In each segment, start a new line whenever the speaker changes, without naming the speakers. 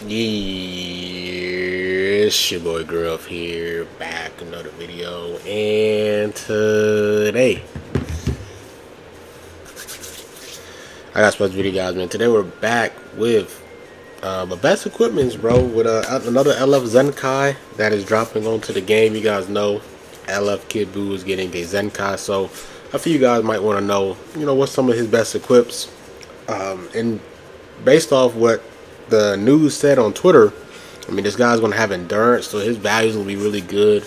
It's your boy Gruff here, back another video, and today I got a special video, guys, man. Today we're back with the best equipments, bro, with another LF ZENKAI that is dropping onto the game. You guys know LF Kid BUU is getting a ZENKAI, so a few of you guys might want to know, what's some of his best equips, and based off what the news said on Twitter, I mean, this guy's going to have endurance, so his values will be really good.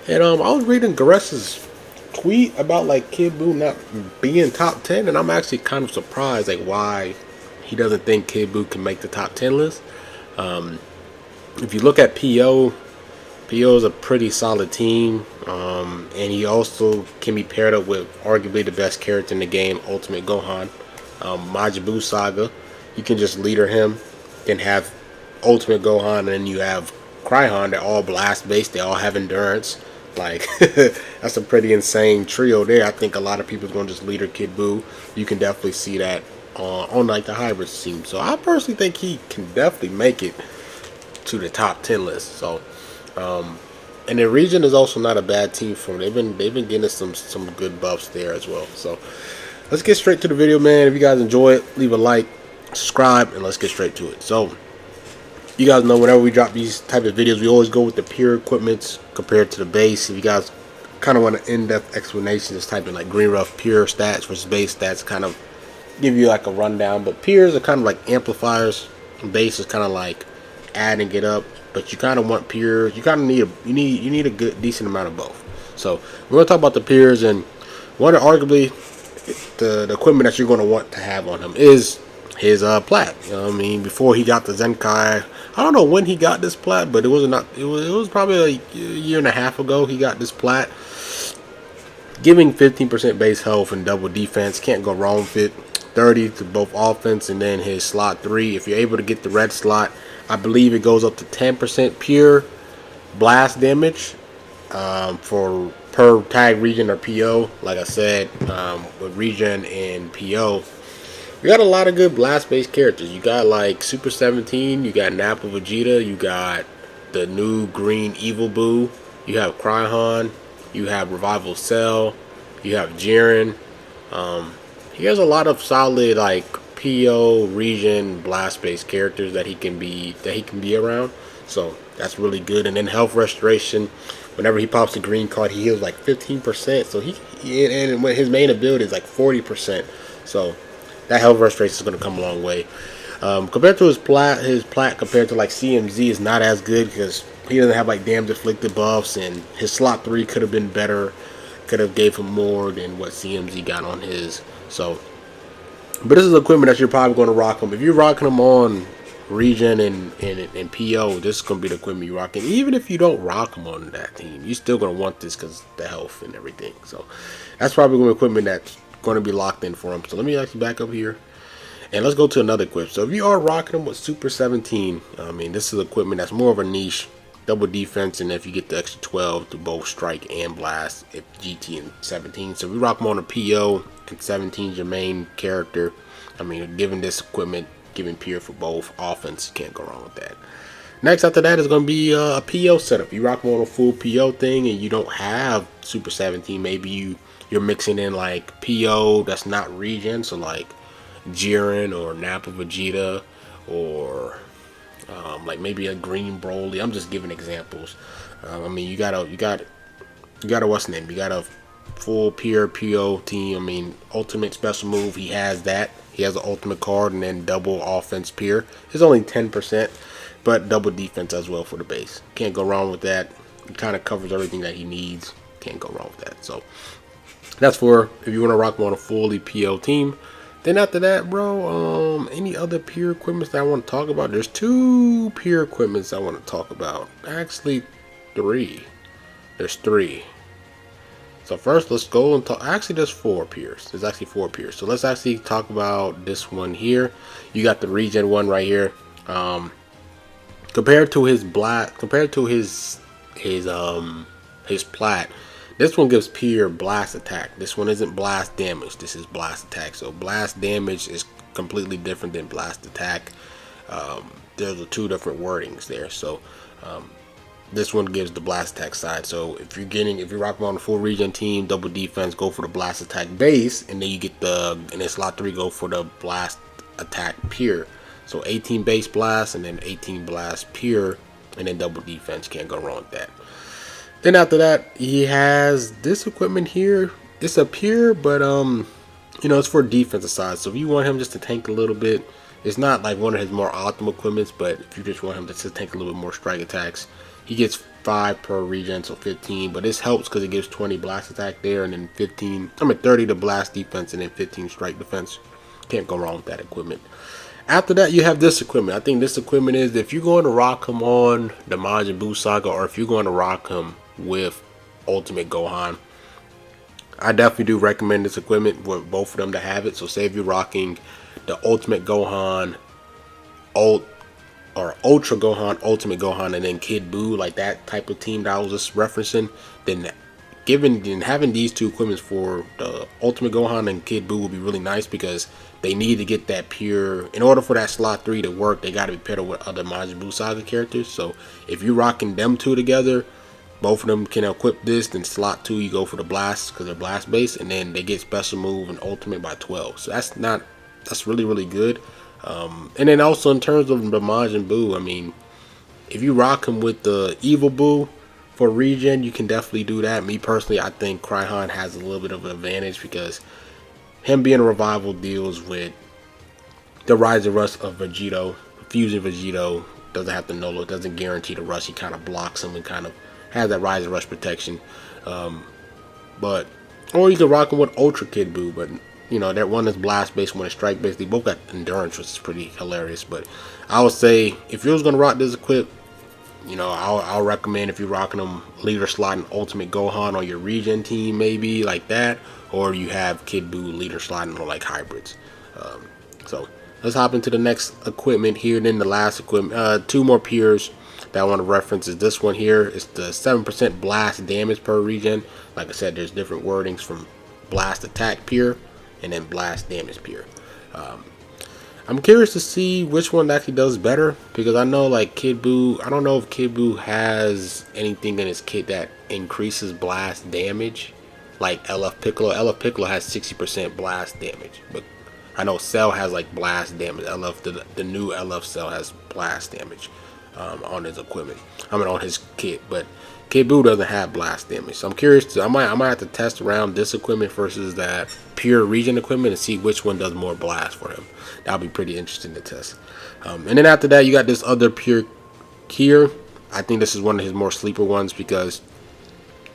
And I was reading Gares's tweet about like Kid BUU not being top 10, and I'm actually kind of surprised like why he doesn't think Kid BUU can make the top 10 list. If you look at PO is a pretty solid team, and he also can be paired up with arguably the best character in the game, Ultimate Gohan. Majin Buu Saga, you can just leader him, then have Ultimate Gohan, and then you have Cryhon. They're all blast based, they all have endurance. Like that's a pretty insane trio there. I think a lot of people are going to just leader Kid BUU. You can definitely see that on like the hybrid team. So I personally think he can definitely make it to the top 10 list. So and the region is also not a bad team for them. They've been getting some good buffs there as well. So let's get straight to the video, man. If you guys enjoy it, leave a like, subscribe, and let's get straight to it. So you guys know whenever we drop these type of videos, we always go with the pure equipments compared to the base. If you guys kind of want an in-depth explanation, just type in like Green Rough pure stats versus base stats, kind of give you like a rundown. But pures are kind of like amplifiers, and base is kind of like adding it up. But you kind of want pures. You kind of need a good decent amount of both. So we're gonna talk about the pures, and one of arguably the equipment that you're going to want to have on him is his plat. You know what I mean? Before he got the ZENKAI, I don't know when he got this plat, but it was probably a year and a half ago he got this plat, giving 15% base health and double defense. Can't go wrong with it. 30 to both offense, and then his slot 3. If you're able to get the red slot, I believe it goes up to 10% pure blast damage for per tag region or PO. Like I said, with region and PO, we got a lot of good blast based characters. You got like Super 17, you got Nappa Vegeta, you got the new green evil BUU, you have Cryhon, you have Revival Cell, you have Jiren. He has a lot of solid like PO region blast based characters that he can be around. So that's really good. And then health restoration. Whenever he pops a green card, he heals like 15%. So and when his main ability is like 40%. So that health restoration is going to come a long way. Compared to his plat compared to like CMZ is not as good because he doesn't have like damage afflicted buffs, and his slot 3 could have been better. Could have gave him more than what CMZ got on his. So, but this is equipment that you're probably going to rock him. If you're rocking him on region and PO, this is going to be the equipment you're rocking. Even if you don't rock him on that team, you're still going to want this because the health and everything. So that's probably going to be equipment that's going to be locked in for him. So let me actually back up here and let's go to another equip. So if you are rocking him with Super 17, I mean, this is equipment that's more of a niche. Double defense, and if you get the extra 12 to both strike and blast, if GT and 17. So if we rock him on a PO and 17 is your main character, I mean, given this equipment, giving pure for both offense, you can't go wrong with that. Next after that is going to be a PO setup. You rock him on a full PO thing and you don't have Super 17, maybe you're mixing in like PO that's not regen, so like Jiren or Nappa Vegeta or like maybe a green Broly. I'm just giving examples. I mean, you got what's the name? You got a full pure PO team. I mean, ultimate special move. He has that. He has an ultimate card, and then double offense pure. It's only 10%, but double defense as well for the base. Can't go wrong with that. It kind of covers everything that he needs. Can't go wrong with that. So that's for if you want to rock him on a fully PO team. Then after that, bro, any other pure equipments that I want to talk about? There's 2 pure equipments I want to talk about. Actually, 3. There's 3. So first, let's go and talk. Actually, there's 4 pures. There's actually 4 pures. So let's actually talk about this one here. You got the regen one right here. Compared to his plat, this one gives pure blast attack. This one isn't blast damage. This is blast attack. So blast damage is completely different than blast attack. There's the two different wordings there. So this one gives the blast attack side. So if you're rocking on the full regen team, double defense, go for the blast attack base, and then you get and then slot 3, go for the blast attack pure. So 18 base blast and then 18 blast pure, and then double defense. Can't go wrong with that. Then after that, he has this equipment here. It's a pure, but it's for defensive side. So if you want him just to tank a little bit, it's not like one of his more optimal equipments, but if you just want him to just tank a little bit more strike attacks, he gets 5 per regen, so 15. But this helps because it gives 20 blast attack there, and then 30 to blast defense, and then 15 strike defense. Can't go wrong with that equipment. After that, you have this equipment. I think this equipment is, if you're going to rock him on the Majin Buu saga, or if you're going to rock him with Ultimate Gohan, I definitely do recommend this equipment for both of them to have it. So say if you're rocking the Ultimate Gohan, or Ultra Gohan, Ultimate Gohan, and then Kid Buu, like that type of team that I was just referencing, then having these two equipments for the Ultimate Gohan and Kid Buu would be really nice, because they need to get that pure. In order for that slot 3 to work, they got to be paired with other Majin Buu saga characters. So if you're rocking them two together, both of them can equip this. Then slot 2, you go for the blast because they're blast based, and then they get special move and ultimate by 12. So that's really, really good. And then also in terms of the Majin Buu, I mean, if you rock him with the Evil Buu for regen, you can definitely do that. Me personally, I think Cryhan has a little bit of an advantage, because him being a revival deals with the Rise and Rush of Vegito. Fusing Vegito doesn't have to Nolo, it doesn't guarantee the rush. He kind of blocks him and kind of has that Rise and Rush protection. Or you can rock him with Ultra Kid Buu, but that one is blast based, one is strike based. They both got endurance, which is pretty hilarious. But I would say if you was gonna rock this equip, I'll recommend, if you're rocking them, leader slot and Ultimate Gohan on your regen team, maybe like that, or you have Kid Buu leader slotting on like hybrids. So let's hop into the next equipment here. Then the last equipment, 2 more peers that I want to reference is this one here. It's the 7% blast damage per regen. Like I said, there's different wordings from blast attack pure and then blast damage pure. I'm curious to see which one actually does better, because I know like Kid Buu, I don't know if Kid Buu has anything in his kit that increases blast damage like LF Piccolo. LF Piccolo has 60% blast damage, but I know Cell has like blast damage. The new LF Cell has blast damage on his equipment. On his kit, but Kid Buu doesn't have blast damage. So I'm curious I might have to test around this equipment versus that pure regen equipment and see which one does more blast for him. That'll be pretty interesting to test. And then after that, you got this other pure here. I think this is one of his more sleeper ones, because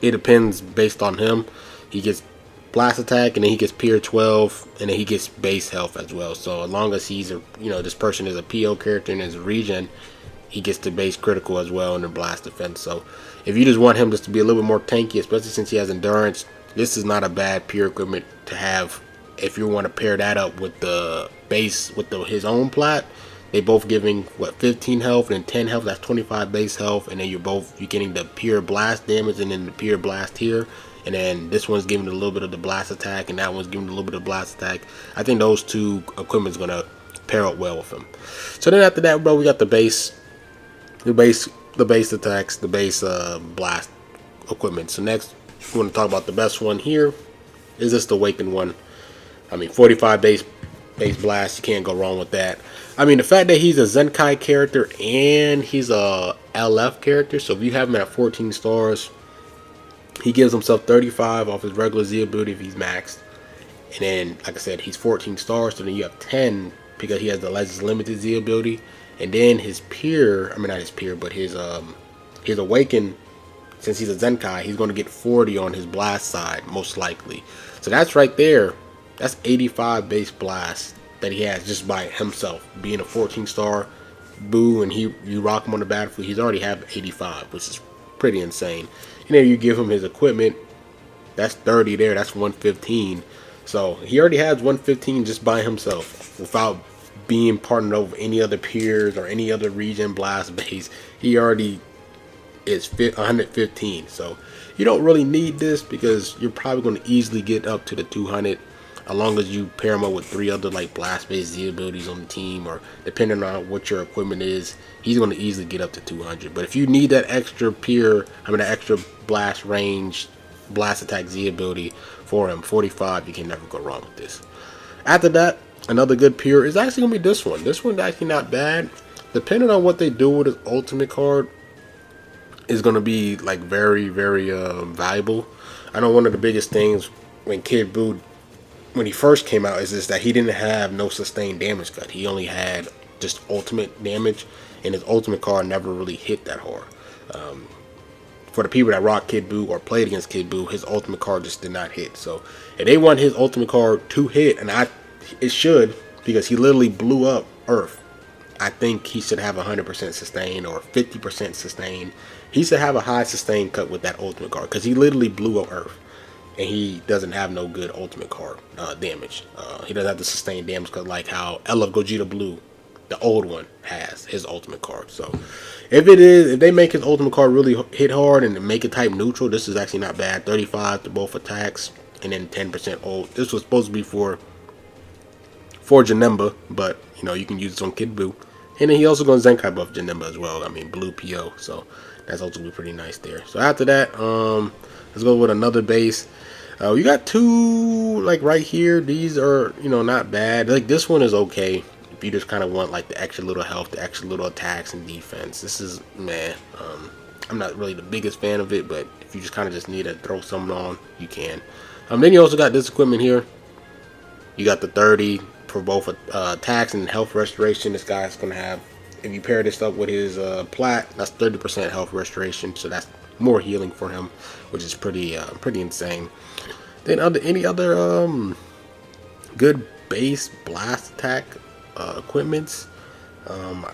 it depends based on him. He gets blast attack, and then he gets pure 12, and then he gets base health as well. So as long as he's this person is a PO character and is a regen, he gets the base critical as well in the blast defense. So if you just want him just to be a little bit more tanky, especially since he has endurance, this is not a bad pure equipment to have. If you want to pair that up with the base with his own plat, they both giving 15 health and 10 health. That's 25 base health, and then you're getting the pure blast damage and then the pure blast here. And then this one's giving a little bit of the blast attack, and that one's giving a little bit of blast attack. I think those two equipment's gonna pair up well with him. So then after that, bro, we got the base attacks, the base blast equipment. So next, we want to talk about the best one here. Is this the Awakened one? 45 base blast, you can't go wrong with that. The fact that he's a ZENKAI character and he's a LF character, so if you have him at 14 stars, he gives himself 35 off his regular Z ability if he's maxed. And then, like I said, he's 14 stars, so then you have 10 because he has the Legends Limited Z ability. And then his peer, not his peer, but his Awakened, since he's a ZENKAI, he's going to get 40 on his blast side, most likely. So that's right there. That's 85 base blast that he has just by himself. Being a 14-star Buu, and you rock him on the battlefield, he's already have 85, which is pretty insane. And then you give him his equipment, that's 30 there, that's 115. So he already has 115 just by himself without being partnered over any other peers or any other regen blast base. He already is 115. So you don't really need this because you're probably going to easily get up to the 200 as long as you pair him up with 3 other like blast-based Z abilities on the team, or depending on what your equipment is, he's going to easily get up to 200. But if you need that extra that extra blast range, blast attack Z ability for him, 45, you can never go wrong with this. After that, another good peer is actually going to be this one. This one's actually not bad. Depending on what they do with his ultimate card, is going to be like very, very valuable. I know one of the biggest things when Kid BUU, when he first came out, is just that he didn't have no sustained damage cut. He only had just ultimate damage, and his ultimate card never really hit that hard. For the people that rock Kid BUU or played against Kid BUU, his ultimate card just did not hit. So if they want his ultimate card to hit, and it should, because he literally blew up Earth. I think he should have 100% sustain or 50% sustain. He should have a high sustain cut with that ultimate card, because he literally blew up Earth, and he doesn't have no good ultimate card damage. He doesn't have the sustained damage cut like how LF Gogeta Blue, the old one, has his ultimate card. So if they make his ultimate card really hit hard and make it type neutral, this is actually not bad. 35 to both attacks, and then 10% ult. This was supposed to be for Janemba, but you know, you can use this on Kid BUU. And then he also going to ZENKAI buff Janemba as well. I mean, blue PO. So that's also be pretty nice there. So after that, let's go with another base. You got 2 like right here. These are, you know, not bad. Like this one is okay if you just kind of want like the extra little health, the extra little attacks and defense. This is, man, I'm not really the biggest fan of it, but if you just kind of just need to throw something on, you can. Then you also got this equipment here. You got the 30 for both attacks and health restoration. This guy's going to have, if you pair this up with his plat, that's 30% health restoration, so that's more healing for him, which is pretty insane. Then any other good base blast attack equipments,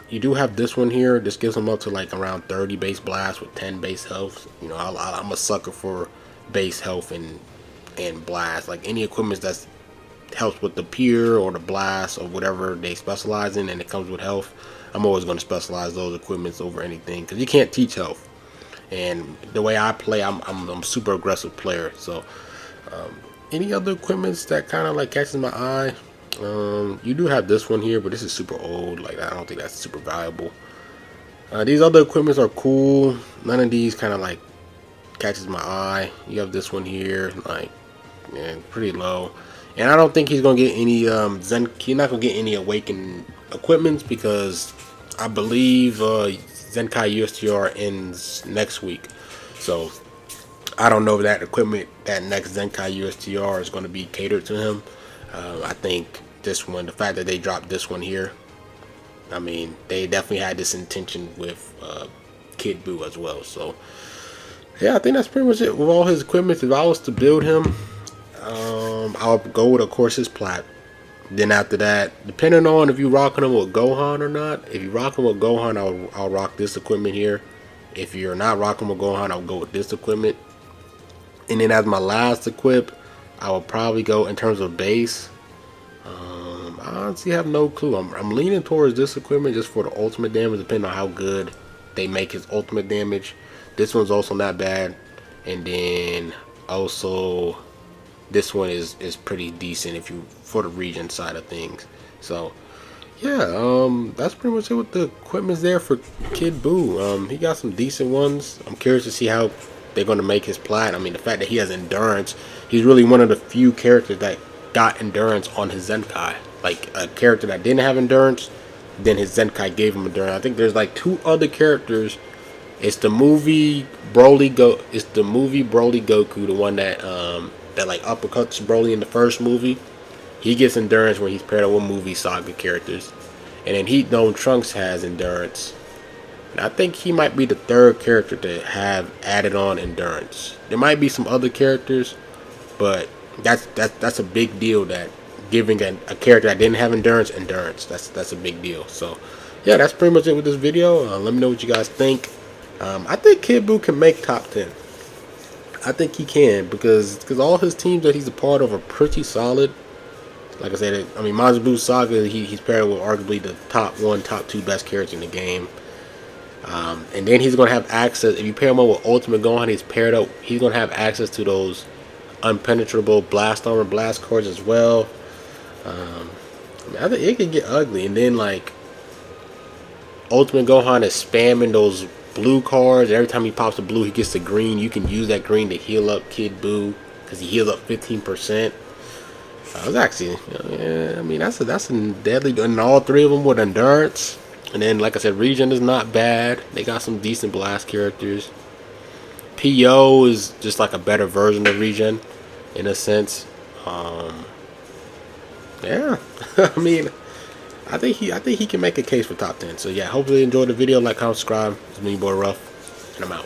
you do have this one here. This gives him up to like around 30 base blast with 10 base health. You know, I'm a sucker for base health and blast. Like any equipment that's helps with the peer or the blast or whatever they specialize in, and it comes with health, I'm always going to specialize those equipments over anything, because you can't teach health. And the way I play, I'm a super aggressive player. So any other equipments that kind of like catches my eye, you do have this one here, but this is super old. Like I don't think that's super valuable. These other equipments are cool. None of these kind of like catches my eye. You have this one here, like, yeah, pretty low. And I don't think he's gonna get any he's not gonna get any awakened equipments, because I believe ZENKAI USTR ends next week. So I don't know if that equipment, that next ZENKAI USTR, is gonna be catered to him. I think this one, the fact that they dropped this one here, I mean, they definitely had this intention with Kid BUU as well. So yeah, I think that's pretty much it with all his equipment. If I was to build him, I'll go with, of course, his plat. Then after that, depending on if you rocking him with Gohan or not, if you rock him with Gohan, I'll rock this equipment here. If you're not rocking with Gohan, I'll go with this equipment. And then as my last equip, I will probably go in terms of base. I honestly have no clue. I'm leaning towards this equipment just for the ultimate damage, depending on how good they make his ultimate damage. This one's also not bad. And then also this one is pretty decent if you for the region side of things. So yeah, that's pretty much it with the equipments there for Kid BUU. He got some decent ones. I'm curious to see how they're going to make his plat. I mean, the fact that he has endurance, he's really one of the few characters that got endurance on his ZENKAI. Like a character that didn't have endurance, then his ZENKAI gave him endurance. I think there's like 2 other characters. It's the movie Broly Goku, the one that that like uppercuts Broly in the first movie. He gets endurance when he's paired up with movie saga characters. And then Heat Dome Trunks has endurance. And I think he might be the 3rd character to have added on endurance. There might be some other characters, but that's a big deal, that giving a character that didn't have endurance. That's a big deal. So yeah, that's pretty much it with this video. Let me know what you guys think. I think Kid BUU can make top 10. I think he can, because all his teams that he's a part of are pretty solid. Like I said, I mean, Majin Buu Saga, he's paired with arguably the top 1, top 2 best characters in the game. And then he's going to have access, if you pair him up with Ultimate Gohan, he's going to have access to those unpenetrable blast armor, blast cords as well. I think it could get ugly. And then like Ultimate Gohan is spamming those blue cards. Every time he pops a blue, he gets the green. You can use that green to heal up Kid Buu because he heals up 15%. It was actually, yeah, I mean, that's a deadly. And all three of them with endurance. And then, like I said, Regen is not bad. They got some decent blast characters. PO is just like a better version of Regen, in a sense. Yeah, I mean, I think he can make a case for top 10. So yeah, hopefully you enjoyed the video. Like, comment, subscribe. It's me, boy Ruff, and I'm out.